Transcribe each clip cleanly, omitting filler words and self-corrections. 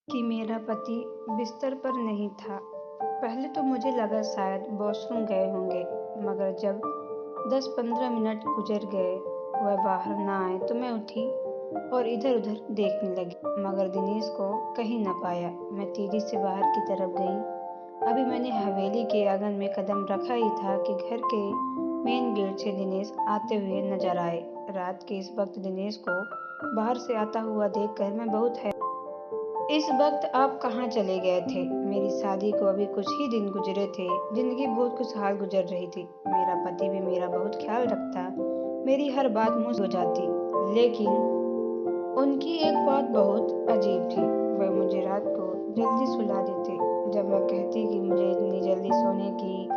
कि मेरा पति बिस्तर पर नहीं था। पहले तो मुझे लगा शायद वॉशरूम गए होंगे, मगर जब 10-15 मिनट गुजर गए, वह बाहर ना आए तो मैं उठी और इधर-उधर देखने लगी, मगर दिनेश को कहीं न पाया। मैं तेजी से बाहर की तरफ गई। अभी मैंने हवेली के आंगन में कदम रखा ही था कि घर के मेन गेट से दिनेश आते हुए नजर आए। रात के इस वक्त दिनेश को बाहर से आता हुआ देखकर मैं बहुत इस वक्त आप कहाँ चले गए थे? मेरी शादी को अभी कुछ ही दिन गुजरे थे। जिंदगी बहुत खुशहाल गुजर रही थी। मेरा पति भी मेरा बहुत ख्याल रखता। मेरी हर बात मुँह से हो जाती। लेकिन उनकी एक बात बहुत अजीब थी। वह मुझे रात को जल्दी सुला देते। जब मैं कहती कि मुझे इतनी जल्दी सोने की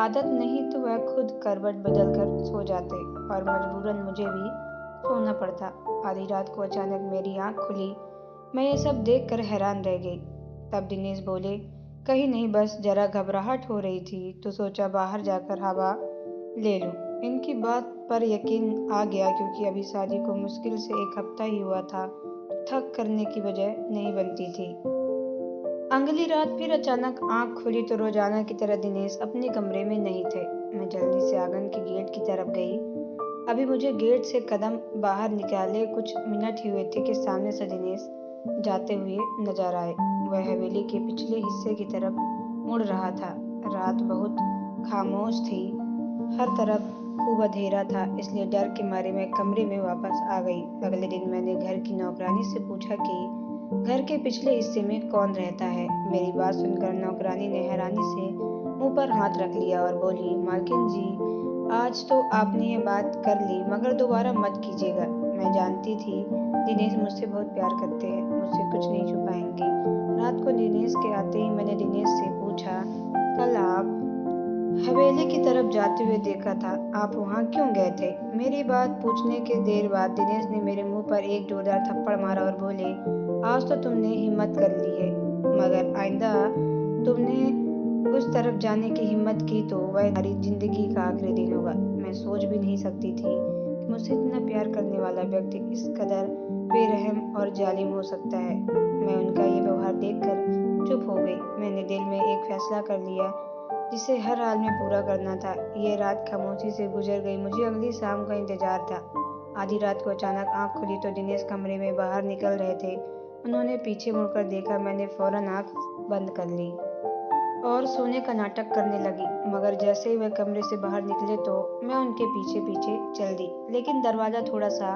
आदत नहीं, तो वह खुद करवट बदल कर सो जाते और मजबूरन मुझे भी सोना पड़ता। आधी रात को अचानक मेरी आंख खुली। मैं ये सब देखकर हैरान रह गई। तब दिनेश बोले, कहीं नहीं, बस जरा घबराहट हो रही थी तो सोचा बाहर जाकर हवा ले लूं। इनकी बात पर यकीन आ गया, क्योंकि अभी शादी को मुश्किल से एक हफ्ता ही हुआ था। थक करने की वजह नहीं बनती थी। अगली रात फिर अचानक आंख खुली तो रोजाना की तरह दिनेश अपने कमरे में नहीं थे। मैं जल्दी से आंगन के गेट की तरफ गई। अभी मुझे गेट से कदम बाहर निकाले कुछ मिनट ही हुए थे कि सामने से दिनेश जाते हुए नजर आए। वह हवेली के पिछले हिस्से की तरफ मुड़ रहा था। रात बहुत खामोश थी। हर तरफ खूब अंधेरा था, इसलिए डर के मारे मैं कमरे में वापस आ गई। अगले दिन मैंने घर की नौकरानी से पूछा कि घर के पिछले हिस्से में कौन रहता है। मेरी बात सुनकर नौकरानी ने हैरानी से मुंह पर हाथ रख लिया और बोली, मालकिन जी, आज तो आपने ये बात कर ली, मगर दोबारा मत कीजिएगा। मैं जानती थी दिनेश मुझसे बहुत प्यार करते हैं, मुझसे कुछ नहीं छुपाएंगे। रात को दिनेश के आते ही मैंने दिनेश से पूछा, कल आप हवेली की तरफ जाते हुए देखा था, आप वहां क्यों गए थे? मेरी बात पूछने के देर बाद दिनेश ने मेरे मुंह पर एक जोरदार थप्पड़ मारा और बोले, आज तो तुमने हिम्मत कर ली है, मगर आइंदा तुमने उस तरफ जाने की हिम्मत की तो वह तुम्हारी जिंदगी का आखिरी दिन होगा। मैं सोच भी नहीं सकती थी कि मुझसे इतना प्यार करने वाला व्यक्ति इस कदर बेरहम और जालिम हो सकता है। मैं उनका ये व्यवहार देखकर चुप हो गई। मैंने दिल में एक फैसला कर लिया जिसे हर हाल में पूरा करना था। ये रात खामोशी से गुजर गई। मुझे अगली शाम का इंतजार था। आधी रात को अचानक आंख खुली तो दिनेश कमरे में बाहर निकल रहे थे। उन्होंने पीछे मुड़कर देखा। मैंने फौरन आंख बंद कर ली और सोने का नाटक करने लगी, मगर जैसे ही वह कमरे से बाहर निकले तो मैं उनके पीछे पीछे चल दी। लेकिन दरवाजा थोड़ा सा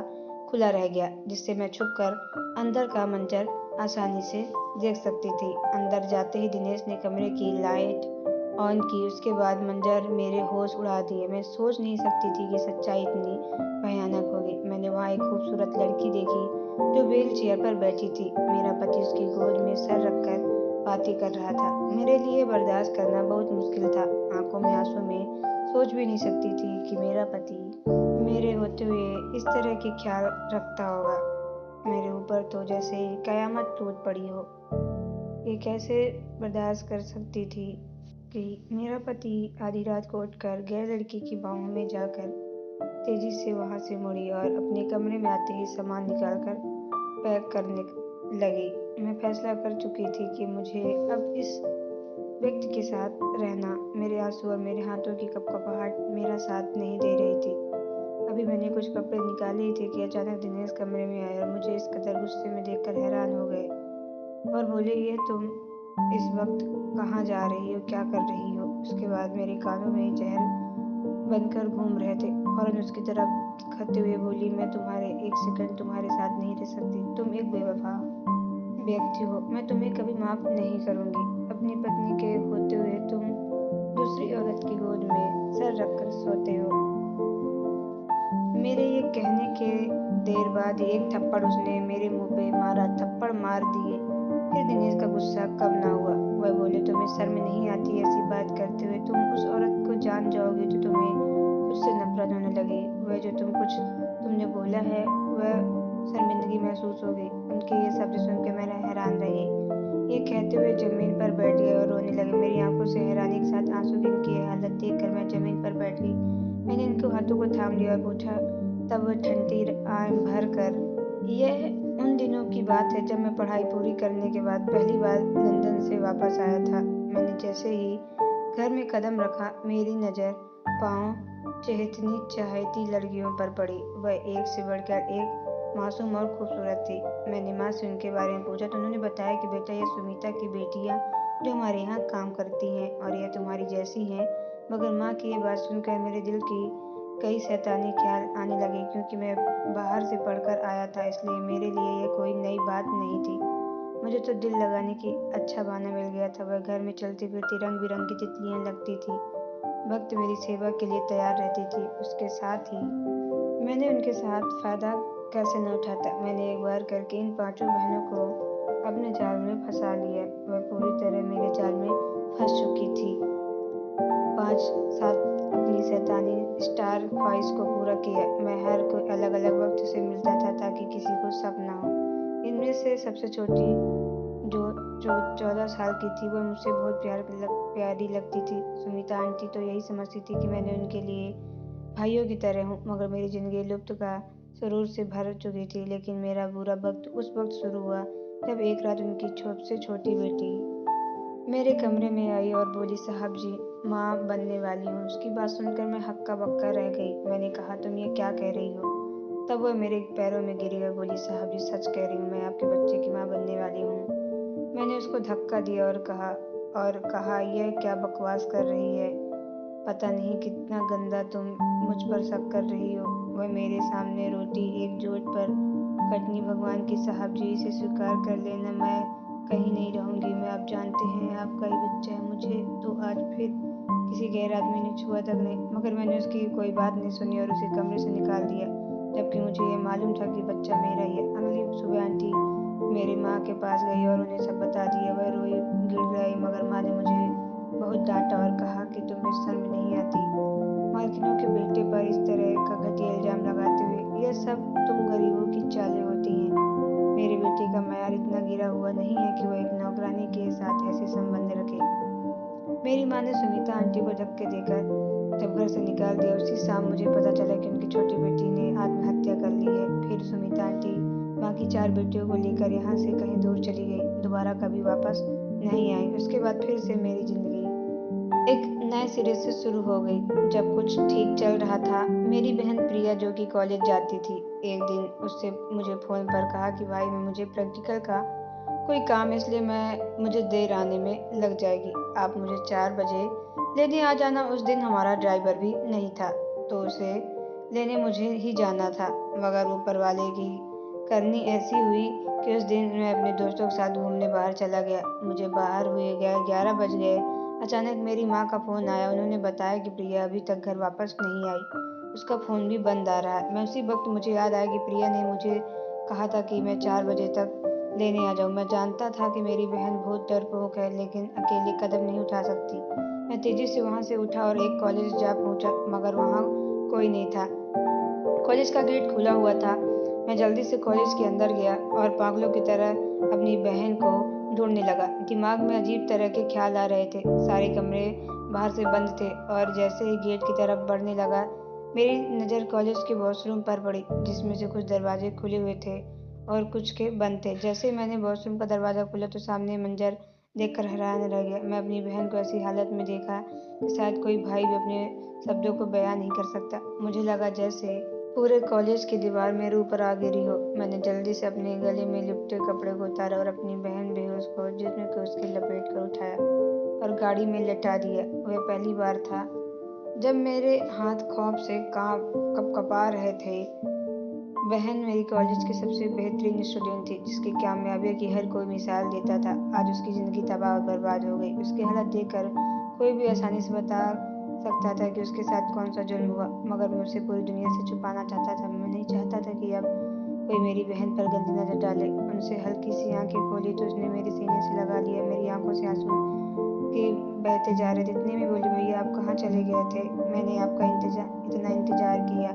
खुला रह गया, जिससे मैं छुपकर अंदर का मंजर आसानी से देख सकती थी। अंदर जाते ही दिनेश ने कमरे की लाइट ऑन की। उसके बाद मंजर मेरे होश उड़ा दिए। मैं सोच नहीं सकती थी कि सच्चाई इतनी भयानक होगी। मैंने वहाँ एक खूबसूरत लड़की देखी जो व्हील चेयर पर बैठी थी। मेरा पति उसकी गोद में सर रखकर बातें कर रहा था। मेरे लिए बर्दाश्त करना बहुत मुश्किल था। आंखों में आंसू में सोच भी नहीं सकती थी कि मेरा पति मेरे होते हुए इस तरह के ख्याल रखता होगा। मेरे ऊपर तो जैसे कयामत टूट पड़ी हो। ये कैसे बर्दाश्त कर सकती थी कि मेरा पति आधी रात को उठकर गैर लड़की की बाहों में जाकर तेजी से वहां से मुड़ी और अपने कमरे में आते ही सामान निकालकर पैक करने लगी। मैं फैसला कर चुकी थी कि मुझे अब इस व्यक्ति के साथ रहना। मेरे आंसू और मेरे हाथों की कपकपाहट मेरा साथ नहीं दे रही थी। अभी मैंने कुछ कपड़े निकाले ही थे कि अचानक दिनेश कमरे में आए और मुझे इस कदर गुस्से में देखकर हैरान हो गए और बोले, ये तुम इस वक्त कहाँ जा रही हो, क्या कर रही हो? उसके बाद मेरे कानों में जहर बनकर घूम रहे थे। फौरन उसकी तरफ दिखाते हुए बोली, मैं तुम्हारे एक सेकंड तुम्हारे साथ नहीं रह सकती। तुम एक बेवफा व्यक्ति हो। मैं तुम्हें कभी माफ नहीं करूंगी। अपनी पत्नी के होते हुए तुम दूसरी औरत की गोद में सर रखकर सोते हो। मेरे ये कहने के देर बाद एक थप्पड़ उसने मेरे मुंह पे मारा। थप्पड़ मार दिए। फिर दिनेश का गुस्सा कम ना हुआ। वह बोले, तुम्हें शर्म नहीं आती ऐसी बात करते हुए? तुम उस औरत को जान जाओगी तो तुम्हें खुद से नफरत होने लगी। वह जो तुमने बोला है, वह शर्मिंदगी महसूस होगी। उनके ये शब्द सुनकर मैं हैरान रह गई। ये कहते हुए जमीन पर बैठ गए और रोने लगे। मेरी आंखों से हैरानी के साथ आंसू की इनकी हालत देखकर मैं जमीन पर बैठ गई। मैंने इनके हाथों को थाम लिया और पूछा, तब वह ठंडी आंख भर कर, यह उन दिनों की बात है जब मैं पढ़ाई पूरी करने के बाद पहली बार लंदन से वापस आया था। मैंने जैसे ही घर में कदम रखा, मेरी नज़र पाँव चहेतनी चाहती लड़कियों पर पड़ी। वह एक से बढ़कर एक मासूम और खूबसूरत थी। मैंने माँ से उनके बारे में पूछा तो उन्होंने बताया कि बेटा, ये सुमिता की बेटियाँ जो हमारे यहाँ काम करती हैं और यह तुम्हारी जैसी हैं। मगर माँ की ये बात सुनकर मेरे दिल की कई शैतानी ख्याल आने लगे, क्योंकि मैं बाहर से पढ़कर आया था, इसलिए मेरे लिए यह कोई नई बात नहीं थी। मुझे तो दिल लगाने की अच्छा बहाना मिल गया था। वह घर में चलती फिरती रंग बिरंगी तितलियाँ लगती थी, वक्त मेरी सेवा के लिए तैयार रहती थी। उसके साथ ही मैंने उनके साथ फ़ायदा कैसे न उठाता। मैंने एक बार करके इन पांचों बहनों को अपने जाल में फंसा लिया। वह पूरी तरह मेरे जाल में फंस चुकी थी। 5 साल अपनी शैतानी स्टार ख्वाहिश को पूरा किया। मैं हर कोई अलग अलग वक्त से मिलता था ताकि किसी को शक न हो। इनमें से सबसे छोटी जो जो 14 साल की थी, वह मुझसे बहुत प्यारी लगती थी। सुमिता आंटी तो यही समझती थी कि मैंने उनके लिए भाइयों की तरह हूँ। मगर मेरी जिंदगी लुप्त का सुरूर से भर चुकी थी। लेकिन मेरा बुरा वक्त उस वक्त शुरू हुआ जब एक रात उनकी सबसे छोटी बेटी मेरे कमरे में आई और बोली, साहब जी, माँ बनने वाली हूँ। उसकी बात सुनकर मैं हक्का बक्का रह गई। मैंने कहा, तुम ये क्या कह रही हो? तब वह मेरे पैरों में गिरी और बोली, साहब जी, सच कह रही हूँ, मैं आपके बच्चे की माँ बनने वाली हूँ। मैंने उसको धक्का दिया और कहा, यह क्या बकवास कर रही है? पता नहीं कितना गंदा तुम मुझ पर शक कर रही हो। वह मेरे सामने रोटी एक जोट पर कटनी, भगवान की, साहब जी, इसे स्वीकार कर लेना, मैं कहीं नहीं रहूंगी। मैं, आप जानते हैं, आपका ही बच्चा है। मुझे तो आज फिर किसी गैर आदमी ने छुआ तक नहीं। मगर मैंने उसकी कोई बात नहीं सुनी और उसे कमरे से निकाल दिया, जबकि मुझे ये मालूम था कि बच्चा मेरा ही है। अगली सुबह आंटी मेरी माँ के पास गई और उन्हें सब बता दिया। वह रोई गिड़गिड़ाई, मगर माँ ने मुझे बहुत डांटा और कहा कि तुम्हें शर्म नहीं आती मालकिनों के बेटे पर इस तरह का घटिया इल्जाम लगाते हुए? यह सब तुम गरीबों की चालें होती हैं। मेरे बेटे का मयार इतना गिरा हुआ नहीं है कि वह एक नौकरानी के साथ ऐसे संबंध रखे। मेरी माँ ने सुमिता आंटी को धक्के देकर जब घर से निकाल दिया, उसी शाम मुझे पता चला कि उनकी छोटी बेटी ने आत्महत्या कर ली है। फिर सुमिता आंटी बाकी 4 बेटियों को लेकर यहाँ से कहीं दूर चली गई, दोबारा कभी वापस नहीं आई। उसके बाद फिर से मेरी जिंदगी एक नए सिरे से शुरू हो गई। जब कुछ ठीक चल रहा था, मेरी बहन प्रिया, जो कि कॉलेज जाती थी, एक दिन उससे मुझे फ़ोन पर कहा कि भाई, मैं मुझे प्रैक्टिकल का कोई काम है, इसलिए मुझे देर आने में लग जाएगी। आप मुझे 4 बजे लेने आ जाना। उस दिन हमारा ड्राइवर भी नहीं था, तो उसे लेने मुझे ही जाना था। मगर ऊपर वाले की करनी ऐसी हुई कि उस दिन मैं अपने दोस्तों के साथ घूमने बाहर चला गया। मुझे बाहर हुए गए 11 बज गए। अचानक मेरी माँ का फ़ोन आया। उन्होंने बताया कि प्रिया अभी तक घर वापस नहीं आई, उसका फ़ोन भी बंद आ रहा है। मैं उसी वक्त मुझे याद आया कि प्रिया ने मुझे कहा था कि मैं 4 बजे तक लेने आ जाऊँ। मैं जानता था कि मेरी बहन बहुत डरपोक है, लेकिन अकेले कदम नहीं उठा सकती। मैं तेज़ी से वहाँ से उठा और एक कॉलेज जा पहुँचा, मगर वहाँ कोई नहीं था। कॉलेज का गेट खुला हुआ था। मैं जल्दी से कॉलेज के अंदर गया और पागलों की तरह अपनी बहन को ढूंढने लगा। दिमाग में अजीब तरह के ख्याल आ रहे थे। सारे कमरे बाहर से बंद थे और जैसे ही गेट की तरफ बढ़ने लगा, मेरी नज़र कॉलेज के वॉशरूम पर पड़ी, जिसमें से कुछ दरवाजे खुले हुए थे और कुछ के बंद थे। जैसे ही मैंने वॉशरूम का दरवाज़ा खोला तो सामने मंजर देखकर हैरान रह गया। मैं अपनी बहन को ऐसी हालत में देखा कि शायद कोई भाई भी अपने शब्दों को बयान नहीं कर सकता। मुझे लगा जैसे पूरे कॉलेज की दीवार मेरे ऊपर आ गिरी हो। मैंने जल्दी से अपने गले में लिपटे कपड़े को उतारा और अपनी बहन बेहोश को जिस्म को उसके लपेट कर उठाया और गाड़ी में लेटा दिया। वह पहली बार था जब मेरे हाथ खौफ से कँपा रहे थे। बहन मेरी कॉलेज की सबसे बेहतरीन स्टूडेंट थी, जिसकी कामयाबी की हर कोई मिसाल देता था। आज उसकी ज़िंदगी तबाह और बर्बाद हो गई। उसके हालत देखकर कोई भी आसानी से बता सकता था कि उसके साथ कौन सा जुल्म हुआ, मगर मैं उसे पूरी दुनिया से छुपाना चाहता था। मैं नहीं चाहता था कि अब कोई मेरी बहन पर गंदी नज़र डाले। उनसे हल्की सी आंखें खोली तो उसने मेरे सीने से लगा लिया। मेरी आंखों से आंसू के बहते जा रहे थे। इतने में बोली, भैया, आप कहाँ चले गए थे? मैंने आपका इतना इंतजार किया।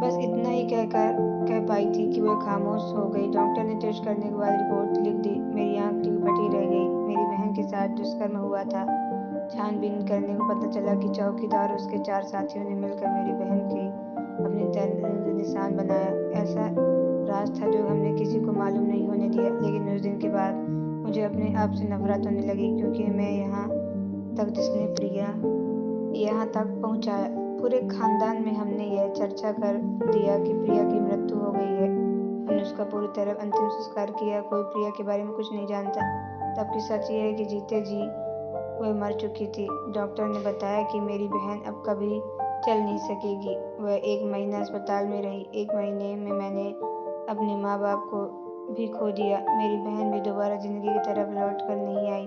बस इतना ही कह पाई थी कि वह खामोश हो गई। डॉक्टर ने टेस्ट करने के बाद रिपोर्ट लिख दी। मेरी आंख लिपटी रह गई। मेरी बहन के साथ दुष्कर्म हुआ था। छानबीन करने को पता चला कि चौकीदार और उसके 4 साथियों ने मिलकर मेरी बहन के अपने दर्द निशान बनाया। ऐसा राज था जो हमने किसी को मालूम नहीं होने दिया। लेकिन उस दिन के बाद मुझे अपने आप से नफरत होने लगी, क्योंकि मैं यहाँ तक जिसने प्रिया यहाँ तक पहुँचाया। पूरे खानदान में हमने यह चर्चा कर दिया कि प्रिया की मृत्यु हो गई है। हमने उसका पूरी तरह अंतिम संस्कार किया। कोई प्रिया के बारे में कुछ नहीं जानता। तब की सच यह है कि जीते जी वह मर चुकी थी। डॉक्टर ने बताया कि मेरी बहन अब कभी चल नहीं सकेगी। वह 1 महीना अस्पताल में रही। 1 महीने में मैंने अपने माँ बाप को भी खो दिया। मेरी बहन भी दोबारा जिंदगी की तरफ लौट कर नहीं आई।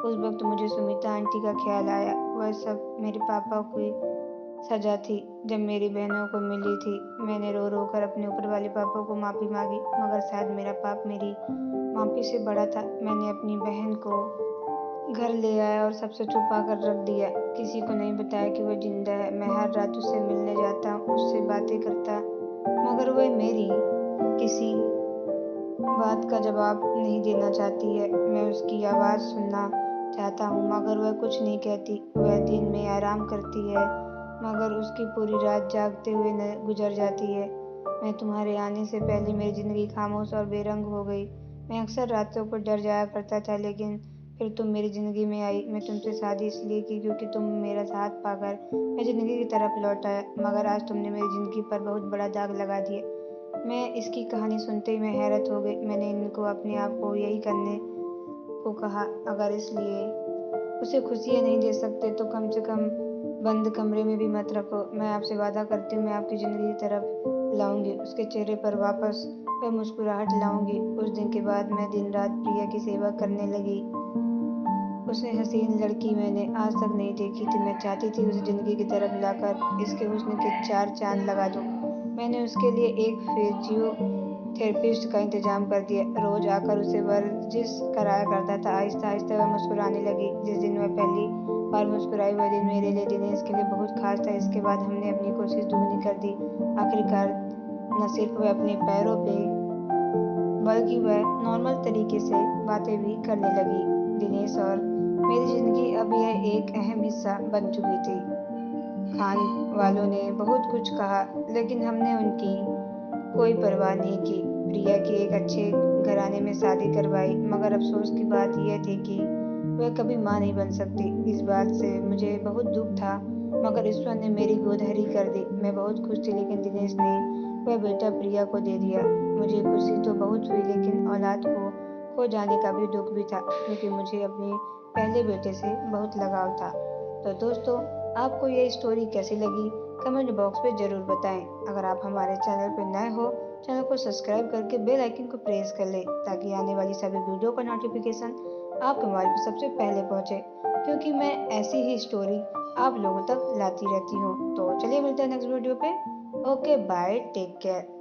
उस वक्त मुझे सुमिता आंटी का ख्याल आया। वह सब मेरे पापा की सजा थी जब मेरी बहनों को मिली थी। मैंने रो रो कर अपने ऊपर वाले पापा को माफ़ी मांगी, मगर शायद मेरा पाप मेरी माफ़ी से बड़ा था। मैंने अपनी बहन को घर ले आया और सबसे छुपा कर रख दिया। किसी को नहीं बताया कि वह जिंदा है। मैं हर रात उससे मिलने जाता, उससे बातें करता, मगर वह मेरी किसी बात का जवाब नहीं देना चाहती है। मैं उसकी आवाज़ सुनना चाहता हूँ, मगर वह कुछ नहीं कहती। वह दिन में आराम करती है, मगर उसकी पूरी रात जागते हुए गुजर जाती है। मैं तुम्हारे आने से पहले मेरी ज़िंदगी खामोश और बेरंग हो गई। मैं अक्सर रातों को डर जाया करता था, लेकिन फिर तुम मेरी ज़िंदगी में आई। मैं तुमसे शादी इसलिए की क्योंकि तुम मेरा साथ पाकर मैं ज़िंदगी की तरफ लौट आया, मगर आज तुमने मेरी ज़िंदगी पर बहुत बड़ा दाग लगा दिया। मैं इसकी कहानी सुनते ही मैं हैरत हो गई। मैंने इनको अपने आप को यही करने को कहा। अगर इसलिए उसे खुशियाँ नहीं दे सकते तो कम से कम बंद कमरे में भी मत रखो। मैं आपसे वादा करती हूँ, मैं आपकी ज़िंदगी की तरफ लाऊंगी। उसके चेहरे पर वापस वह मुस्कुराहट लाऊंगी। उस दिन के बाद मैं दिन रात प्रिया की सेवा करने लगी। उसे हसीन लड़की मैंने आज तक नहीं देखी थी। मैं चाहती थी उसे ज़िंदगी की तरफ लाकर इसके हुस्न के 4 चाँद लगा दूँ। मैंने उसके लिए एक फिजियोथेरेपिस्ट का इंतज़ाम कर दिया। रोज़ आकर उसे वर्जिश कराया करता था। आहिस्ता-आहिस्ता वह मुस्कुराने लगी। जिस दिन वह पहली बार मुस्कुराई, वह दिन मेरे लिए, दिनेश के लिए बहुत खास था। इसके बाद हमने अपनी कोशिश दुगनी कर दी। आखिरकार न सिर्फ वह अपने पैरों पे, बल्कि वह नॉर्मल तरीके से बातें भी करने लगी। दिनेश और मेरी ज़िंदगी अब यह एक अहम हिस्सा बन चुकी थी। खान वालों ने बहुत कुछ कहा, लेकिन हमने उनकी कोई परवाह नहीं की। प्रिया की एक अच्छे घराने में शादी करवाई, मगर अफसोस की बात यह थी कि वह कभी माँ नहीं बन सकती। इस बात से मुझे बहुत दुख था, मगर ईश्वर ने मेरी गोद हरी कर दी। मैं बहुत खुश थी, लेकिन दिनेश ने वह बेटा प्रिया को दे दिया। मुझे खुशी तो बहुत हुई, लेकिन औलाद को खो जाने का भी दुख भी था, क्योंकि मुझे अपने पहले बेटे से बहुत लगाव था। तो दोस्तों, आपको ये स्टोरी कैसी लगी कमेंट बॉक्स में ज़रूर बताएं। अगर आप हमारे चैनल पर नए हो, चैनल को सब्सक्राइब करके बेल आइकन को प्रेस कर लें, ताकि आने वाली सभी वीडियो का नोटिफिकेशन आपके मोबाइल पर सबसे पहले पहुंचे, क्योंकि मैं ऐसी ही स्टोरी आप लोगों तक लाती रहती हूँ। तो चलिए मिलते हैं नेक्स्ट वीडियो पे। Okay bye, take care.